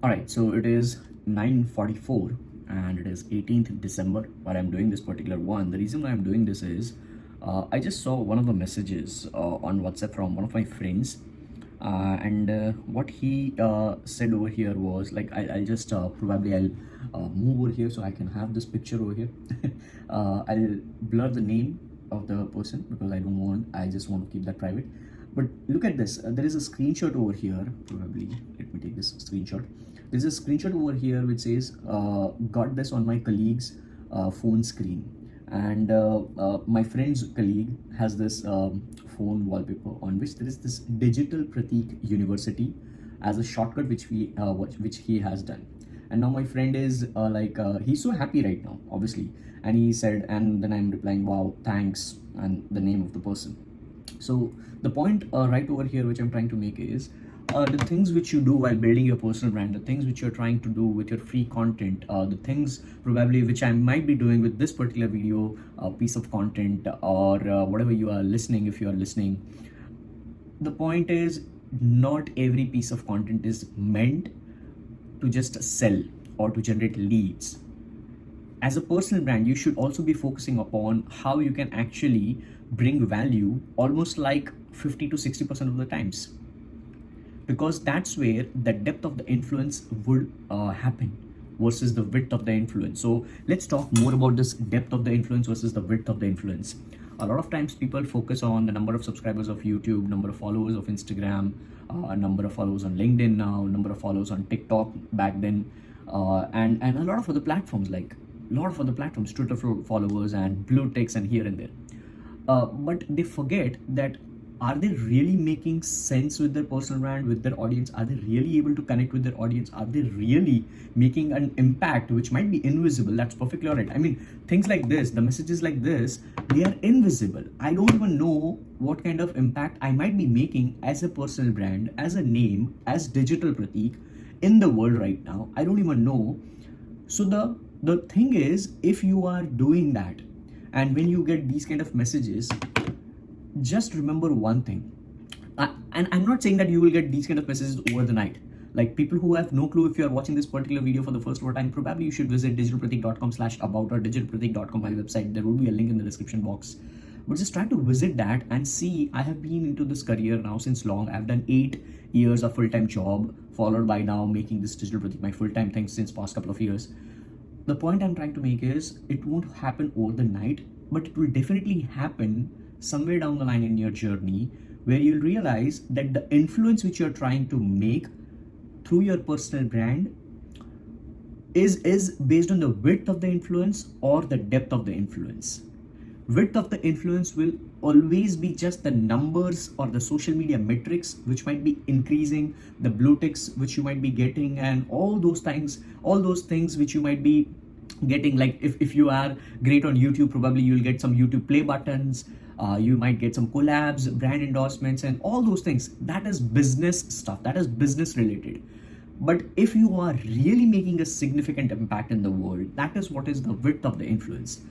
All right, so it is 9:44 and it is 18th December while I'm doing this particular one. The reason why I'm doing this is I just saw one of the messages on WhatsApp from one of my friends, and what he said over here was like I'll just probably I'll move over here so I can have this picture over here. I'll blur the name of the person because I just want to keep that private. But look at this. There is a screenshot over here. Probably let me take this screenshot. There's a screenshot over here which says got this on my colleague's phone screen, and my friend's colleague has this phone wallpaper on which there is this Digital Pratik University as a shortcut which he has done. And now my friend is he's so happy right now, obviously, and he said, and then I'm replying, wow, thanks, and the name of the person. So the point right over here which I'm trying to make is the things which you do while building your personal brand, the things which you're trying to do with your free content, the things probably which I might be doing with this particular video piece of content, or whatever you are listening, if you are listening. The point is, not every piece of content is meant to just sell or to generate leads. As a personal brand, you should also be focusing upon how you can actually bring value almost like 50 to 60% of the times, because that's where the depth of the influence would happen versus the width of the influence. So let's talk more about this depth of the influence versus the width of the influence. A lot of times people focus on the number of subscribers of YouTube, number of followers of Instagram, number of followers on LinkedIn now, number of followers on TikTok back then, and a lot of other platforms, Twitter followers and blue ticks and here and there. But they forget that, are they really making sense with their personal brand, with their audience? Are they really able to connect with their audience? Are they really making an impact which might be invisible? That's perfectly all right. I mean, things like this, the messages like this, they are invisible. I don't even know what kind of impact I might be making as a personal brand, as a name, as Digital Pratik in the world right now. I don't even know. So the thing is, if you are doing that, and when you get these kind of messages, just remember one thing. And I'm not saying that you will get these kind of messages over the night. Like, people who have no clue, if you are watching this particular video for the first time, probably you should visit digitalpratik.com/about or digitalpratik.com, my website. There will be a link in the description box. But just try to visit that and see. I have been into this career now since long. I've done 8 years of full-time job, followed by now making this Digital Pratik my full-time thing since past couple of years. The point I'm trying to make is, it won't happen over the night, but it will definitely happen somewhere down the line in your journey, where you'll realize that the influence which you're trying to make through your personal brand is based on the width of the influence or the depth of the influence. Width of the influence will always be just the numbers or the social media metrics which might be increasing, the blue ticks which you might be getting, and all those things which you might be getting. Like, if you are great on YouTube, probably you'll get some YouTube play buttons, you might get some collabs, brand endorsements, and all those things. That is business stuff, that is business related. But if you are really making a significant impact in the world, that is what is the width of the influence.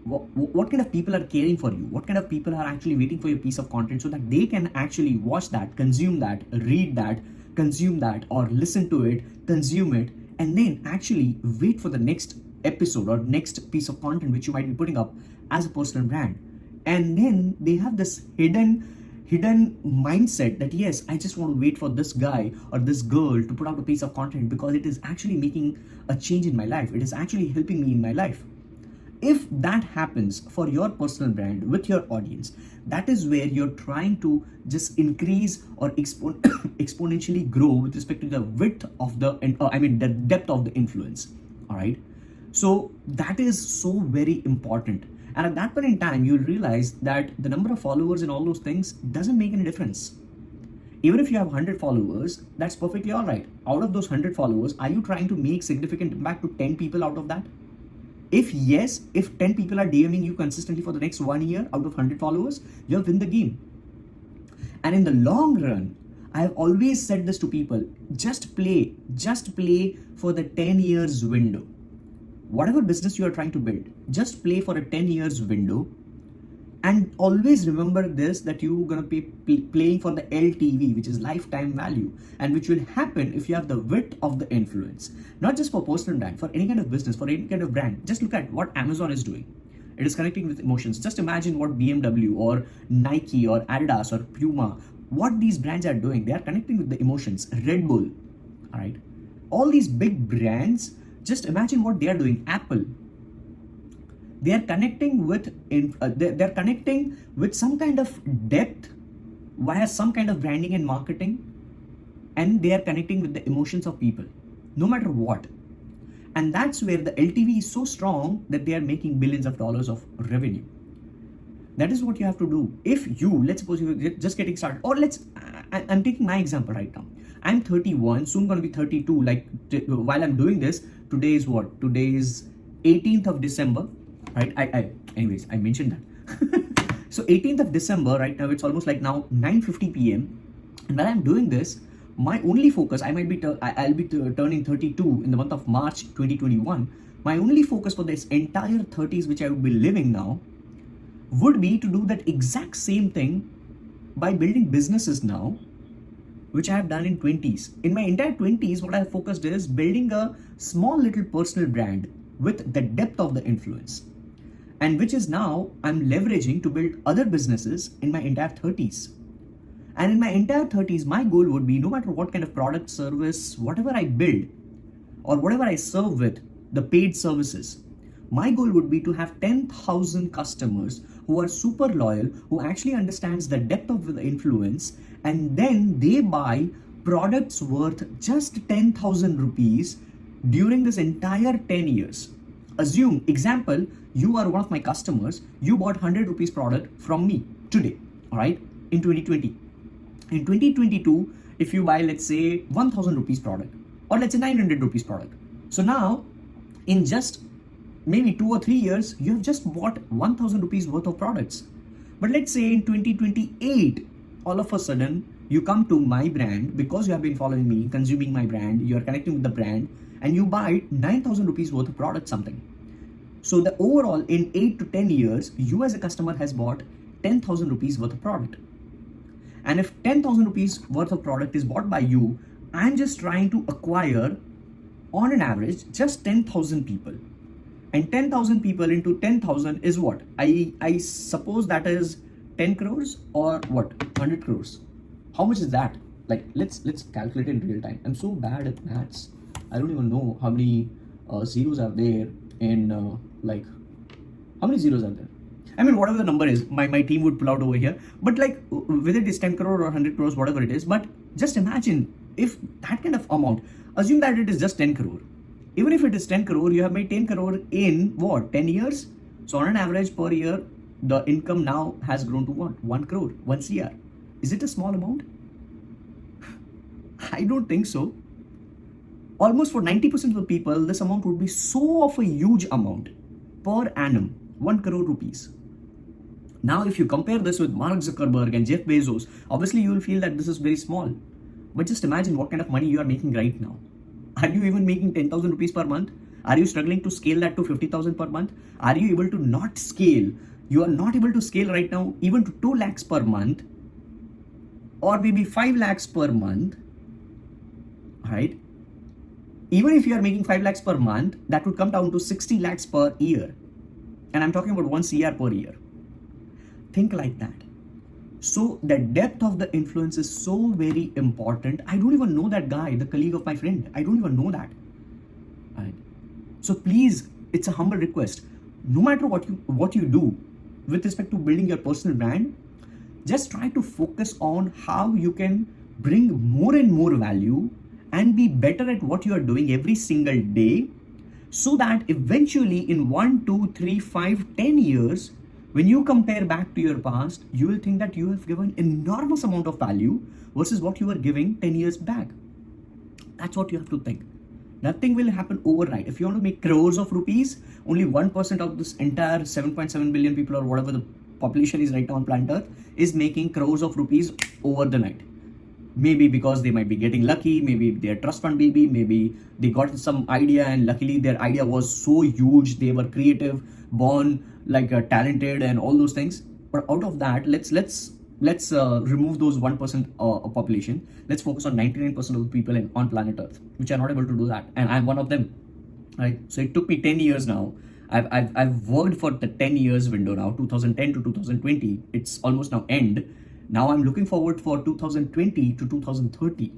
What kind of people are caring for you? What kind of people are actually waiting for your piece of content so that they can actually watch that, consume that, read that, consume that, or listen to it, consume it, and then actually wait for the next episode or next piece of content which you might be putting up as a personal brand. And then they have this hidden mindset that, yes, I just want to wait for this guy or this girl to put out a piece of content because it is actually making a change in my life. It is actually helping me in my life. If that happens for your personal brand with your audience, that is where you're trying to just increase or exponentially grow with respect to the width of the depth of the influence. All right. So that is so very important. And at that point in time, you'll realize that the number of followers and all those things doesn't make any difference. Even if you have 100 followers, that's perfectly all right. Out of those 100 followers, are you trying to make significant impact to 10 people out of that? If yes, if 10 people are DMing you consistently for the next 1 year out of 100 followers, you have win the game. And in the long run, I have always said this to people, just play for the 10 years window. Whatever business you are trying to build, just play for a 10 years window, And always remember this, that you're going to be playing for the LTV, which is lifetime value, and which will happen if you have the width of the influence. Not just for personal brand, for any kind of business, for any kind of brand. Just look at what Amazon is doing. It is connecting with emotions. Just imagine what BMW or Nike or Adidas or Puma, what these brands are doing. They are connecting with the emotions. Red Bull, all right? All these big brands, just imagine what they are doing. Apple, they are connecting with they're connecting with some kind of depth via some kind of branding and marketing, and they are connecting with the emotions of people, no matter what. And that's where the LTV is so strong that they are making billions of dollars of revenue. That is what you have to do. If you, let's suppose you're just getting started, or I'm taking my example right now. I'm 31, soon going to be 32. Like while I'm doing this, today is what? Today is 18th of December, right? Anyways, I mentioned that. So 18th of December, right now, it's almost like now 9:50 p.m. And while I'm doing this, my only focus, I'll be turning 32 in the month of March 2021. My only focus for this entire 30s, which I would be living now, would be to do that exact same thing by building businesses now, which I have done in 20s. In my entire 20s, what I have focused is building a small little personal brand with the depth of the influence, and which is now I'm leveraging to build other businesses in my entire 30s. And in my entire 30s, my goal would be, no matter what kind of product, service, whatever I build or whatever I serve with, the paid services, my goal would be to have 10,000 customers who are super loyal, who actually understands the depth of the influence, and then they buy products worth just 10,000 rupees during this entire 10 years. Assume, example, you are one of my customers, you bought 100 rupees product from me today, all right, in 2020. In 2022, if you buy, let's say, 1,000 rupees product, or let's say 900 rupees product. So now, in just maybe 2 or 3 years, you have just bought 1,000 rupees worth of products. But let's say in 2028, all of a sudden, you come to my brand because you have been following me, consuming my brand, you are connecting with the brand, and you buy 9,000 rupees worth of product, something. So the overall, in 8 to 10 years, you as a customer has bought 10,000 rupees worth of product. And if 10,000 rupees worth of product is bought by you, I'm just trying to acquire, on an average, just 10,000 people. And 10,000 people into 10,000 is what? I suppose that is 10 crores or what? 100 crores. How much is that? Like, let's calculate in real time. I'm so bad at maths. I don't even know how many zeros are there in how many zeros are there? I mean, whatever the number is, my team would pull out over here. But like, whether it is 10 crore or 100 crores, whatever it is. But just imagine if that kind of amount, assume that it is just 10 crore. Even if it is 10 crore, you have made 10 crore in what, 10 years? So on an average per year, the income now has grown to what? 1 crore, 1 CR. Is it a small amount? I don't think so. Almost for 90% of the people, this amount would be so of a huge amount per annum, 1 crore rupees. Now, if you compare this with Mark Zuckerberg and Jeff Bezos, obviously you will feel that this is very small. But just imagine what kind of money you are making right now. Are you even making 10,000 rupees per month? Are you struggling to scale that to 50,000 per month? Are you able to not scale? You are not able to scale right now even to 2 lakhs per month, or maybe 5 lakhs per month, right? Even if you are making 5 lakhs per month, that would come down to 60 lakhs per year. And I'm talking about 1 CR per year. Think like that. So the depth of the influence is so very important. I don't even know that guy, the colleague of my friend. I don't even know that. Right? So please, it's a humble request. No matter what you do with respect to building your personal brand, just try to focus on how you can bring more and more value and be better at what you are doing every single day, so that eventually in 1, 2, 3, 5, 10 years, when you compare back to your past, you will think that you have given enormous amount of value versus what you were giving 10 years back. That's what you have to think. Nothing will happen overnight. If you want to make crores of rupees, only 1% of this entire 7.7 billion people, or whatever the population is right now on planet Earth, is making crores of rupees over the night. Maybe because they might be getting lucky, maybe their trust fund baby, maybe they got some idea and luckily their idea was so huge, they were creative, born like talented and all those things. But out of that, let's remove those 1% of population. Let's focus on 99% of the people on planet Earth, which are not able to do that, and I'm one of them. Right. So it took me 10 years now. I've worked for the 10 years window now, 2010 to 2020. It's almost now end. Now I'm looking forward for 2020 to 2030,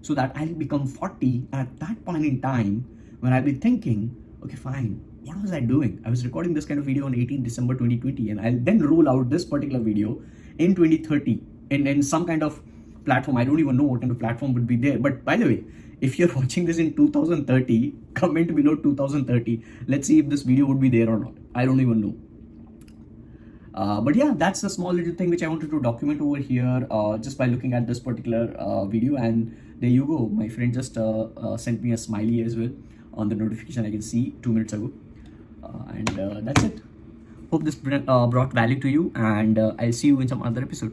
so that I'll become 40. And at that point in time, when I'll be thinking, okay, fine, what was I doing? I was recording this kind of video on 18 December 2020, and I'll then roll out this particular video in 2030 in some kind of platform. I don't even know what kind of platform would be there. But by the way, if you're watching this in 2030, comment below 2030. Let's see if this video would be there or not. I don't even know. But yeah, that's a small little thing which I wanted to document over here just by looking at this particular video. And there you go. My friend just sent me a smiley as well on the notification I can see 2 minutes ago. And that's it. Hope this brought value to you, and I'll see you in some other episode.